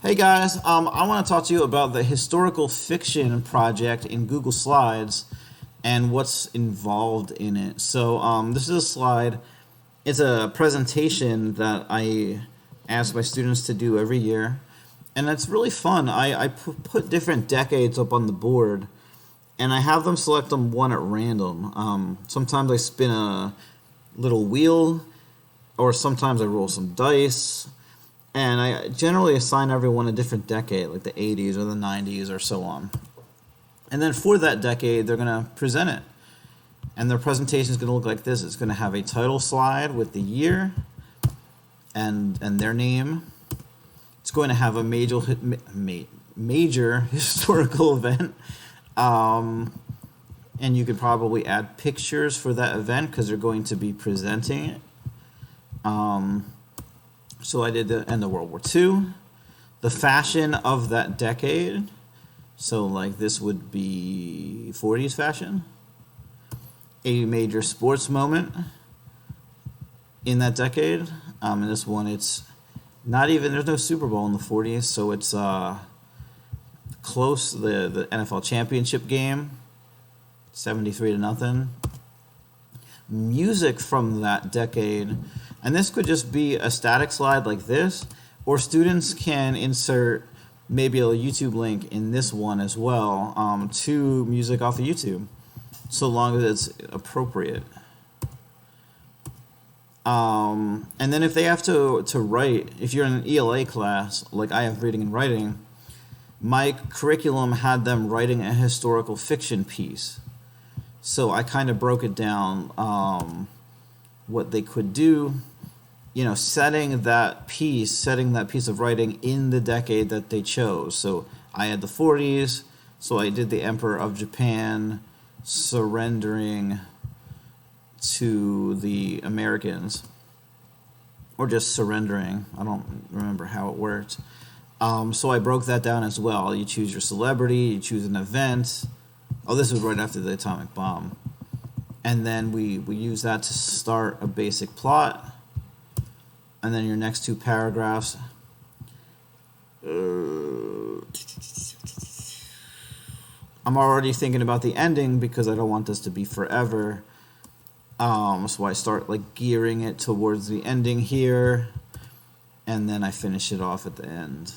Hey guys, I want to talk to you about the historical fiction project in Google Slides and what's involved in it. This is a slide. It's a presentation that I ask my students to do every year, and it's really fun. I put different decades up on the board, and I have them select them one at random. Sometimes I spin a little wheel, or sometimes I roll some dice. And I generally assign everyone a different decade, like the 80s or the 90s or so on. And then for that decade, they're going to present it. And their presentation is going to look like this. It's going to have a title slide with the year and their name. It's going to have a major historical event. And you could probably add pictures for that event because they're going to be presenting it. So I did the end of World War II, the fashion of that decade. So like this would be 40s fashion. A major sports moment in that decade. In this one, it's not even, there's no Super Bowl in the 40s, so it's close, the NFL championship game, 73-0. Music from that decade. And this could just be a static slide like this, or students can insert maybe a YouTube link in this one as well to music off of YouTube, so long as it's appropriate. And then if they have to write, if you're in an ELA class, like I have reading and writing, my curriculum had them writing a historical fiction piece. So I kind of broke it down, what they could do, setting that piece of writing in the decade that they chose. So I had the 40s, so I did the Emperor of Japan surrendering to the Americans, or just surrendering. I don't remember how it worked. So I broke that down as well. You choose your celebrity, you choose an event. Oh, this was right after the atomic bomb. And then we use that to start a basic plot. And then your next two paragraphs. I'm already thinking about the ending because I don't want this to be forever. So I start like gearing it towards the ending here. And then I finish it off at the end.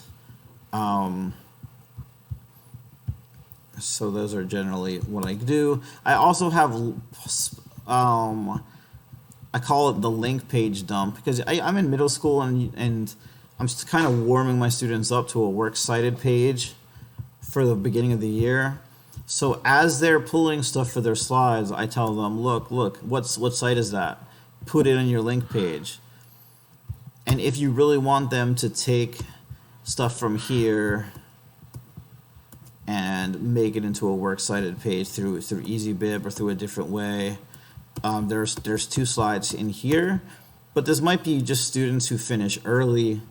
So those are generally what I do. I also have, I call it the link page dump because I'm in middle school and I'm just kind of warming my students up to a works cited page for the beginning of the year. So as they're pulling stuff for their slides, I tell them, look, what site is that? Put it on your link page. And if you really want them to take stuff from here and make it into a works cited page through EasyBib or through a different way, there's two slides in here, but this might be just students who finish early.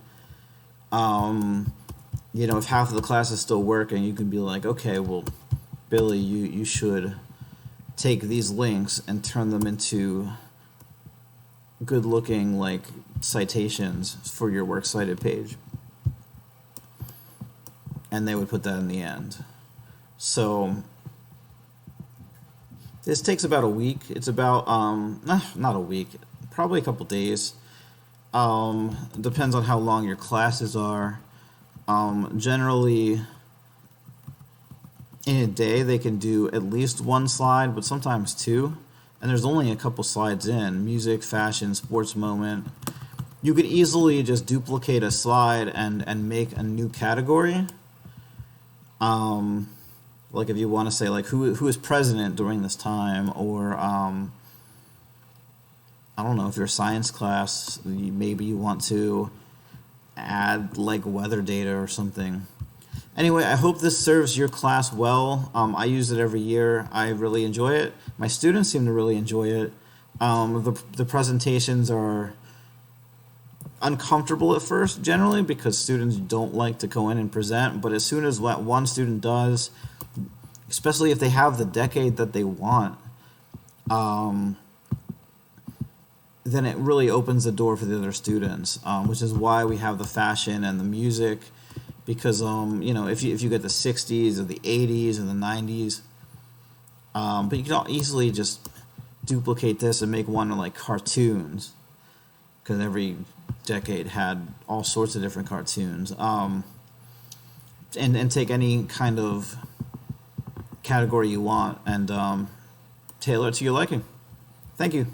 If half of the class is still working, you can be like, okay, well, Billy, you should take these links and turn them into good looking like citations for your works cited page. And they would put that in the end. So this takes about a week. It's about, not a week, probably a couple days. Depends on how long your classes are. Generally, in a day, they can do at least one slide, but sometimes two. And there's only a couple slides in: music, fashion, sports moment. You could easily just duplicate a slide and make a new category. Like if you want to say like who is president during this time, or I don't know, if you're a science class, maybe you want to add like weather data or something. Anyway, I hope this serves your class well. I use it every year. I really enjoy it. My students seem to really enjoy it. The presentations are uncomfortable at first, generally, because students don't like to go in and present. But as soon as one student does, especially if they have the decade that they want, then it really opens the door for the other students, which is why we have the fashion and the music because if you get the 60s or the 80s or the 90s, but you can easily just duplicate this and make one like cartoons, because every decade had all sorts of different cartoons, and take any kind of category you want and tailor it to your liking. Thank you.